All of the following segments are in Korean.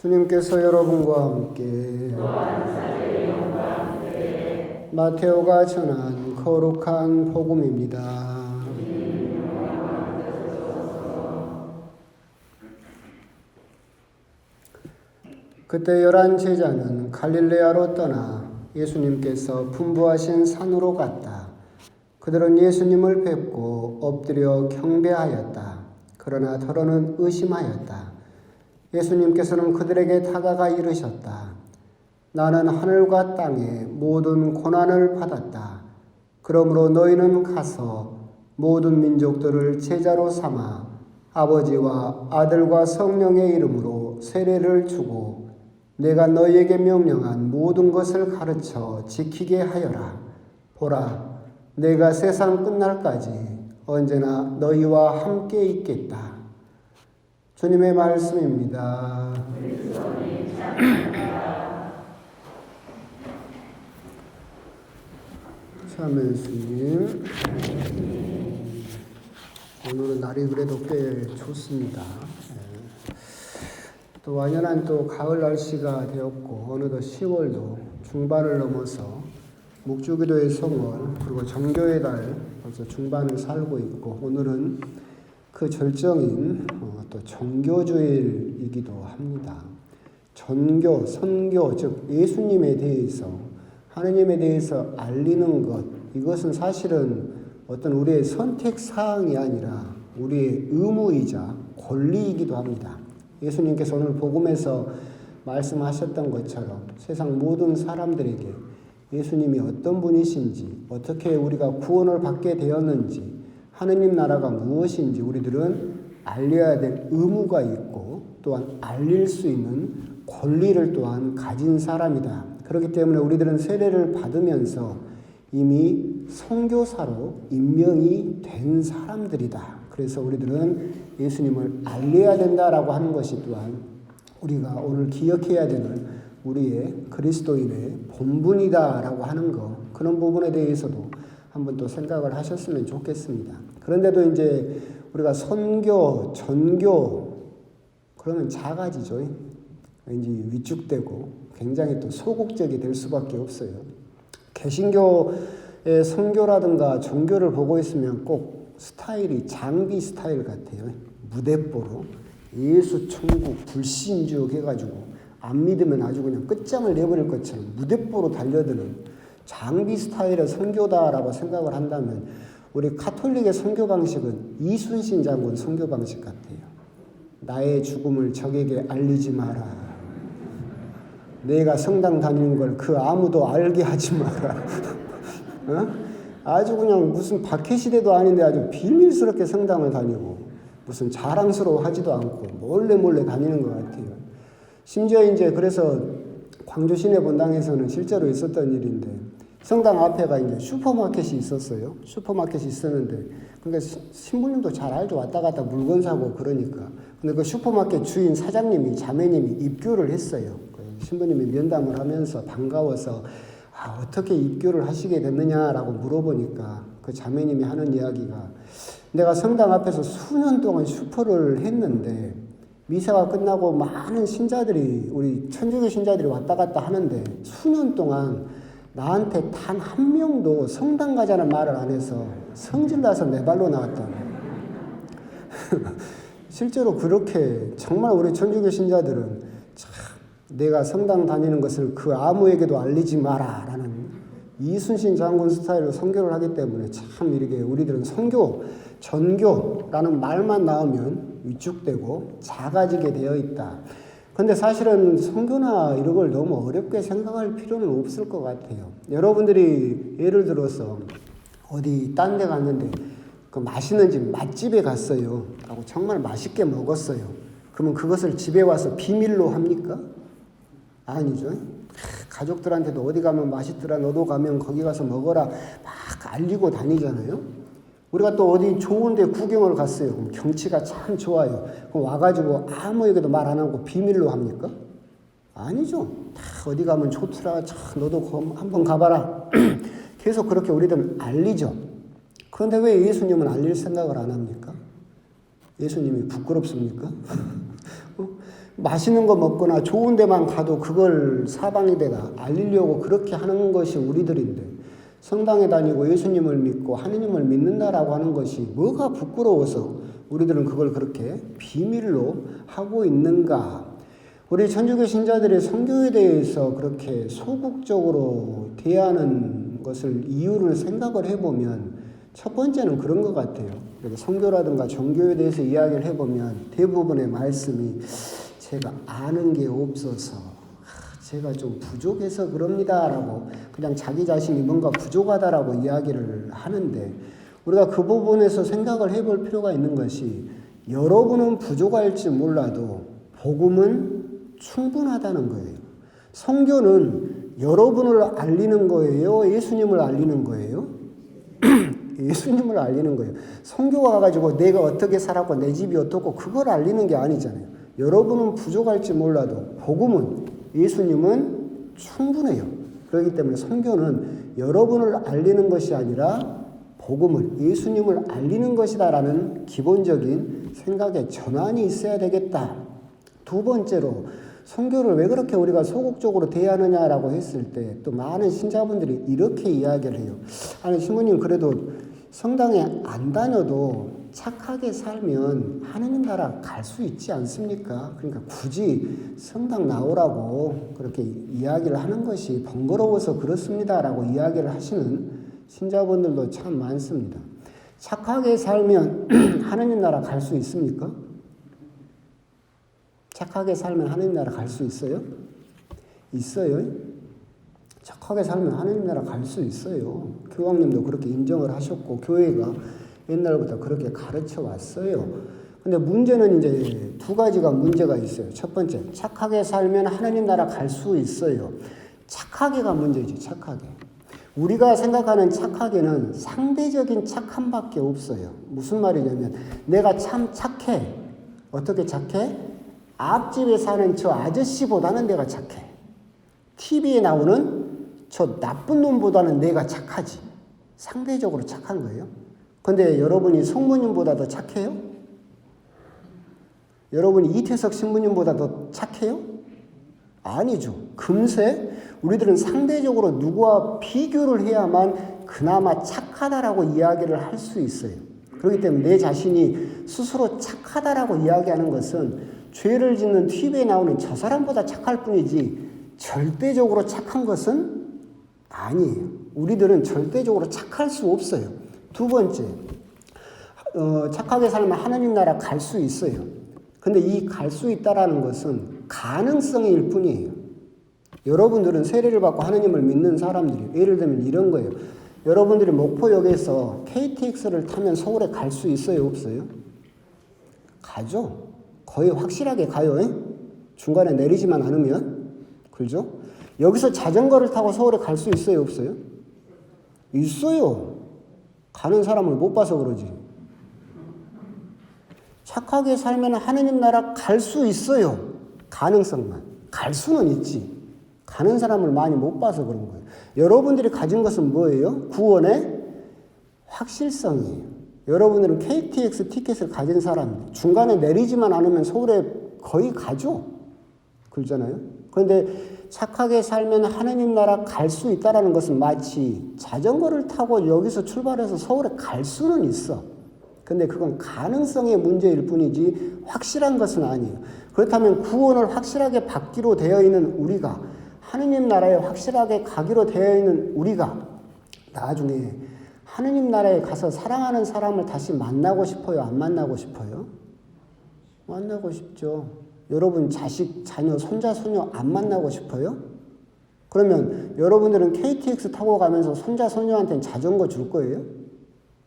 주님께서 여러분과 함께 마테오가 전한 거룩한 복음입니다. 그때 11 제자는 갈릴레아로 떠나 예수님께서 분부하신 산으로 갔다. 그들은 예수님을 뵙고 엎드려 경배하였다. 그러나 더러는 의심하였다. 예수님께서는 그들에게 다가가 이르셨다. 나는 하늘과 땅의 모든 고난을 받았다. 그러므로 너희는 가서 모든 민족들을 제자로 삼아 아버지와 아들과 성령의 이름으로 세례를 주고 내가 너희에게 명령한 모든 것을 가르쳐 지키게 하여라. 보라, 내가 세상 끝날까지 언제나 너희와 함께 있겠다. 주님의 말씀입니다. 참여 예수님, 오늘은 날이 그래도 꽤 좋습니다. 또 완연한 또 가을 날씨가 되었고 어느덧 10월도 중반을 넘어서 묵주기도의 성월 그리고 정교의 달 벌써 중반을 살고 있고 오늘은 그 절정인 또 정교주일이기도 합니다. 전교, 선교, 즉 예수님에 대해서 하느님에 대해서 알리는 것, 이것은 사실은 어떤 우리의 선택사항이 아니라 우리의 의무이자 권리이기도 합니다. 예수님께서 오늘 복음에서 말씀하셨던 것처럼 세상 모든 사람들에게 예수님이 어떤 분이신지, 어떻게 우리가 구원을 받게 되었는지, 하느님 나라가 무엇인지 우리들은 알려야 될 의무가 있고 또한 알릴 수 있는 권리를 또한 가진 사람이다. 그렇기 때문에 우리들은 세례를 받으면서 이미 선교사로 임명이 된 사람들이다. 그래서 우리들은 예수님을 알려야 된다라고 하는 것이 또한 우리가 오늘 기억해야 되는 우리의 그리스도인의 본분이다라고 하는 것, 그런 부분에 대해서도 한번 또 생각을 하셨으면 좋겠습니다. 그런데도 이제 우리가 선교, 전교 그러면 작아지죠. 왠지 위축되고 굉장히 또 소극적이 될 수밖에 없어요. 개신교의 선교라든가 종교를 보고 있으면 꼭 스타일이 장비 스타일 같아요. 무대뽀로 예수, 천국, 불신주의 해가지고 안 믿으면 아주 그냥 끝장을 내버릴 것처럼 무대뽀로 달려드는 장비 스타일의 선교다라고 생각을 한다면 우리 가톨릭의 선교 방식은 이순신 장군 선교 방식 같아요. 나의 죽음을 적에게 알리지 마라. 내가 성당 다니는 걸 그 아무도 알게 하지 마라. 어? 아주 그냥 무슨 박해시대도 아닌데 아주 비밀스럽게 성당을 다니고 무슨 자랑스러워하지도 않고 몰래 다니는 것 같아요. 심지어 이제 그래서 광주 시내 본당에서는 실제로 있었던 일인데 성당 앞에가 이제 슈퍼마켓이 있었어요. 슈퍼마켓이 있었는데 그러니까 신부님도 잘 알죠. 왔다 갔다 물건 사고 그러니까. 근데 그 슈퍼마켓 주인 사장님이 자매님이 입교를 했어요. 신부님이 면담을 하면서 반가워서 어떻게 입교를 하시게 됐느냐라고 물어보니까 그 자매님이 하는 이야기가 내가 성당 앞에서 수년 동안 슈퍼를 했는데 미사가 끝나고 많은 신자들이 우리 천주교 신자들이 왔다 갔다 하는데 수년 동안 나한테 단 한 명도 성당 가자는 말을 안 해서 성질나서 내 발로 나왔다. 실제로 그렇게 정말 우리 천주교 신자들은 참 내가 성당 다니는 것을 그 아무에게도 알리지 마라 라는 이순신 장군 스타일로 선교를 하기 때문에 참 이렇게 우리들은 선교, 전교라는 말만 나오면 위축되고 작아지게 되어 있다. 근데 사실은 선교나 이런 걸 너무 어렵게 생각할 필요는 없을 것 같아요. 여러분들이 예를 들어서 어디 딴 데 갔는데 그 맛있는 집 맛집에 갔어요. 하고 정말 맛있게 먹었어요. 그러면 그것을 집에 와서 비밀로 합니까? 아니죠. 가족들한테도 어디 가면 맛있더라, 너도 가면 거기 가서 먹어라 막 알리고 다니잖아요. 우리가 또 어디 좋은 데 구경을 갔어요. 그럼 경치가 참 좋아요. 그럼 와가지고 아무에게도 말 안 하고 비밀로 합니까? 아니죠. 다 어디 가면 좋더라, 참 너도 한번 가봐라. 계속 그렇게 우리들은 알리죠. 그런데 왜 예수님은 알릴 생각을 안 합니까? 예수님이 부끄럽습니까? 맛있는 거 먹거나 좋은 데만 가도 그걸 사방에다가 알리려고 그렇게 하는 것이 우리들인데, 성당에 다니고 예수님을 믿고 하느님을 믿는다라고 하는 것이 뭐가 부끄러워서 우리들은 그걸 그렇게 비밀로 하고 있는가? 우리 천주교 신자들의 선교에 대해서 그렇게 소극적으로 대하는 것을 이유를 생각을 해보면 첫 번째는 그런 것 같아요. 선교라든가 종교에 대해서 이야기를 해보면 대부분의 말씀이 제가 아는 게 없어서, 제가 좀 부족해서 그럽니다라고 그냥 자기 자신이 뭔가 부족하다라고 이야기를 하는데, 우리가 그 부분에서 생각을 해볼 필요가 있는 것이, 여러분은 부족할지 몰라도 복음은 충분하다는 거예요. 선교는 여러분을 알리는 거예요? 예수님을 알리는 거예요? 예수님을 알리는 거예요. 선교가 가지고 내가 어떻게 살았고 내 집이 어떻고 그걸 알리는 게 아니잖아요. 여러분은 부족할지 몰라도 복음은, 예수님은 충분해요. 그렇기 때문에 선교는 여러분을 알리는 것이 아니라 복음을, 예수님을 알리는 것이다라는 기본적인 생각의 전환이 있어야 되겠다. 두 번째로, 선교를 왜 그렇게 우리가 소극적으로 대하느냐라고 했을 때 또 많은 신자분들이 이렇게 이야기를 해요. 아니, 신부님 그래도 성당에 안 다녀도 착하게 살면 하느님 나라 갈 수 있지 않습니까? 그러니까 굳이 성당 나오라고 그렇게 이야기를 하는 것이 번거로워서 그렇습니다라고 이야기를 하시는 신자분들도 참 많습니다. 착하게 살면 하느님 나라 갈 수 있습니까? 착하게 살면 하느님 나라 갈 수 있어요? 있어요. 착하게 살면 하느님 나라 갈 수 있어요. 교황님도 그렇게 인정을 하셨고 교회가 옛날부터 그렇게 가르쳐 왔어요. 근데 문제는 이제 두 가지가 문제가 있어요. 첫 번째, 착하게 살면 하느님 나라 갈 수 있어요. 착하게가 문제지, 착하게. 우리가 생각하는 착하게는 상대적인 착함밖에 없어요. 무슨 말이냐면, 내가 참 착해. 어떻게 착해? 앞집에 사는 저 아저씨보다는 내가 착해. TV에 나오는 저 나쁜 놈보다는 내가 착하지. 상대적으로 착한 거예요. 근데 여러분이 성모님보다 더 착해요? 여러분이 이태석 신부님보다 더 착해요? 아니죠. 금세 우리들은 상대적으로 누구와 비교를 해야만 그나마 착하다라고 이야기를 할 수 있어요. 그렇기 때문에 내 자신이 스스로 착하다라고 이야기하는 것은 죄를 짓는 TV에 나오는 저 사람보다 착할 뿐이지 절대적으로 착한 것은 아니에요. 우리들은 절대적으로 착할 수 없어요. 두 번째, 착하게 살면 하나님 나라 갈 수 있어요. 근데 이 갈 수 있다라는 것은 가능성일 뿐이에요. 여러분들은 세례를 받고 하나님을 믿는 사람들이, 예를 들면 이런 거예요. 여러분들이 목포역에서 KTX를 타면 서울에 갈 수 있어요, 없어요? 가죠. 거의 확실하게 가요. 중간에 내리지만 않으면. 그죠? 여기서 자전거를 타고 서울에 갈 수 있어요, 없어요? 있어요. 가는 사람을 못 봐서 그러지. 착하게 살면 하느님 나라 갈 수 있어요. 가능성만. 갈 수는 있지. 가는 사람을 많이 못 봐서 그런 거예요. 여러분들이 가진 것은 뭐예요? 구원의 확실성이에요. 여러분들은 KTX 티켓을 가진 사람, 중간에 내리지만 않으면 서울에 거의 가죠. 그러잖아요. 그런데 착하게 살면 하느님 나라 갈 수 있다는 것은 마치 자전거를 타고 여기서 출발해서 서울에 갈 수는 있어. 근데 그건 가능성의 문제일 뿐이지 확실한 것은 아니에요. 그렇다면 구원을 확실하게 받기로 되어 있는 우리가, 하느님 나라에 확실하게 가기로 되어 있는 우리가 나중에 하느님 나라에 가서 사랑하는 사람을 다시 만나고 싶어요? 안 만나고 싶어요? 만나고 싶죠. 여러분 자식, 자녀, 손자, 소녀 안 만나고 싶어요? 그러면 여러분들은 KTX 타고 가면서 손자, 소녀한테는 자전거 줄 거예요?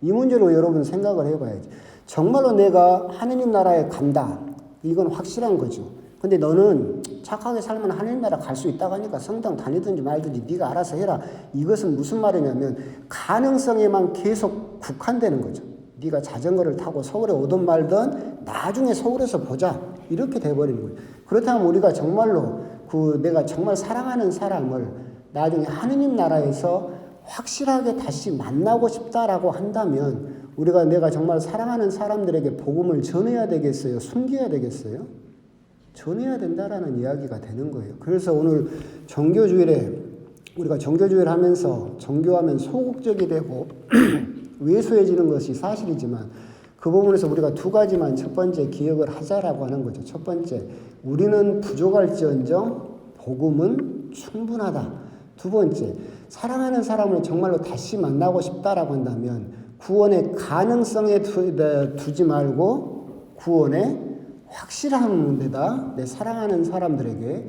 이 문제로 여러분 생각을 해봐야지. 정말로 내가 하느님 나라에 간다. 이건 확실한 거죠. 근데 너는 착하게 살면 하느님 나라 갈 수 있다고 하니까 성당 다니든지 말든지 네가 알아서 해라. 이것은 무슨 말이냐면 가능성에만 계속 국한되는 거죠. 네가 자전거를 타고 서울에 오든 말든 나중에 서울에서 보자. 이렇게 돼버리는 거예요. 그렇다면 우리가 정말로 내가 정말 사랑하는 사람을 나중에 하느님 나라에서 확실하게 다시 만나고 싶다라고 한다면 우리가 내가 정말 사랑하는 사람들에게 복음을 전해야 되겠어요? 숨겨야 되겠어요? 전해야 된다라는 이야기가 되는 거예요. 그래서 오늘 정교주일에 우리가 정교주일 하면서 정교하면 소극적이 되고 왜소해지는 것이 사실이지만 그 부분에서 우리가 두 가지만 첫 번째 기억을 하자라고 하는 거죠. 첫 번째, 우리는 부족할지언정 복음은 충분하다. 두 번째, 사랑하는 사람을 정말로 다시 만나고 싶다라고 한다면 구원의 가능성에 두지 말고 구원의 확실한 데다 내 사랑하는 사람들에게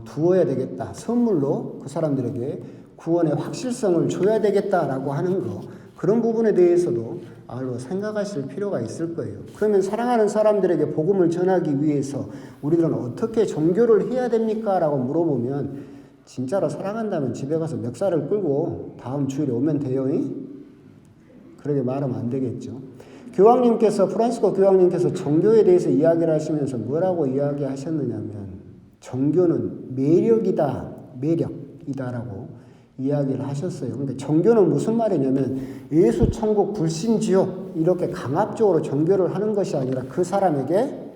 두어야 되겠다. 선물로 그 사람들에게 구원의 확실성을 줘야 되겠다라고 하는 거. 그런 부분에 대해서도 생각하실 필요가 있을 거예요. 그러면 사랑하는 사람들에게 복음을 전하기 위해서 우리들은 어떻게 정교를 해야 됩니까? 라고 물어보면 진짜로 사랑한다면 집에 가서 멱살을 끌고 다음 주일에 오면 돼요. 그렇게 말하면 안 되겠죠. 프란시스코 교황님께서 정교에 대해서 이야기를 하시면서 뭐라고 이야기하셨느냐면 정교는 매력이다라고 이야기를 하셨어요. 그러니까 정교는 무슨 말이냐면 예수, 천국, 불신, 지옥 이렇게 강압적으로 정교를 하는 것이 아니라 그 사람에게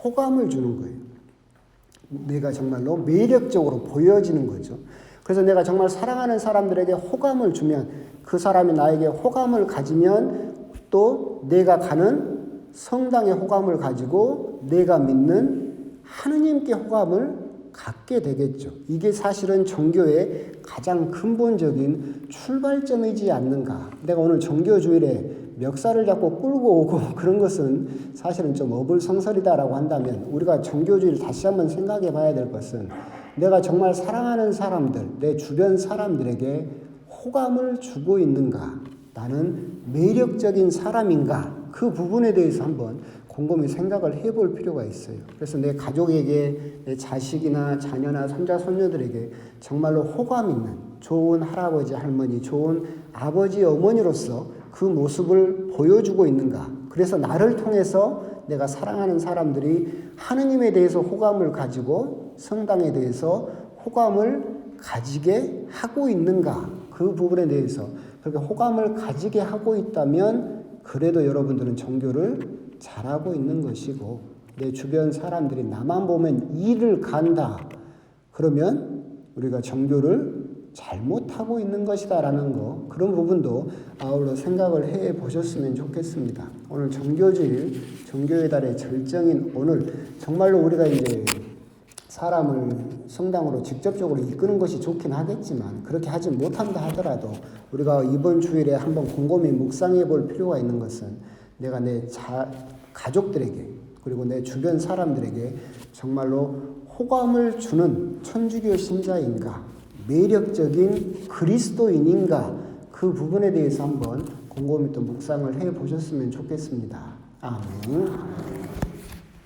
호감을 주는 거예요. 내가 정말로 매력적으로 보여지는 거죠. 그래서 내가 정말 사랑하는 사람들에게 호감을 주면 그 사람이 나에게 호감을 가지면 또 내가 가는 성당의 호감을 가지고 내가 믿는 하느님께 호감을 갖게 되겠죠. 이게 사실은 정교의 가장 근본적인 출발점이지 않는가. 내가 오늘 정교주일에 멱살을 잡고 끌고 오고 그런 것은 사실은 좀 어불성설이다라고 한다면 우리가 정교주일 다시 한번 생각해 봐야 될 것은 내가 정말 사랑하는 사람들, 내 주변 사람들에게 호감을 주고 있는가? 나는 매력적인 사람인가? 그 부분에 대해서 한번 곰곰이 생각을 해볼 필요가 있어요. 그래서 내 가족에게, 내 자식이나 자녀나 손자, 손녀들에게 정말로 호감 있는 좋은 할아버지, 할머니, 좋은 아버지, 어머니로서 그 모습을 보여주고 있는가? 그래서 나를 통해서 내가 사랑하는 사람들이 하느님에 대해서 호감을 가지고 성당에 대해서 호감을 가지게 하고 있는가? 그 부분에 대해서 그렇게 호감을 가지게 하고 있다면 그래도 여러분들은 정교를 잘하고 있는 것이고 내 주변 사람들이 나만 보면 이를 간다. 그러면 우리가 정교를 잘못하고 있는 것이다라는 거 그런 부분도 아울러 생각을 해 보셨으면 좋겠습니다. 오늘 정교주일, 정교의 달의 절정인 오늘 정말로 우리가 이제 사람을 성당으로 직접적으로 이끄는 것이 좋긴 하겠지만 그렇게 하지 못한다 하더라도 우리가 이번 주일에 한번 곰곰이 묵상해 볼 필요가 있는 것은 내가 내 가족들에게 그리고 내 주변 사람들에게 정말로 호감을 주는 천주교 신자인가 매력적인 그리스도인인가 그 부분에 대해서 한번 곰곰이 또 묵상을 해 보셨으면 좋겠습니다. 아멘.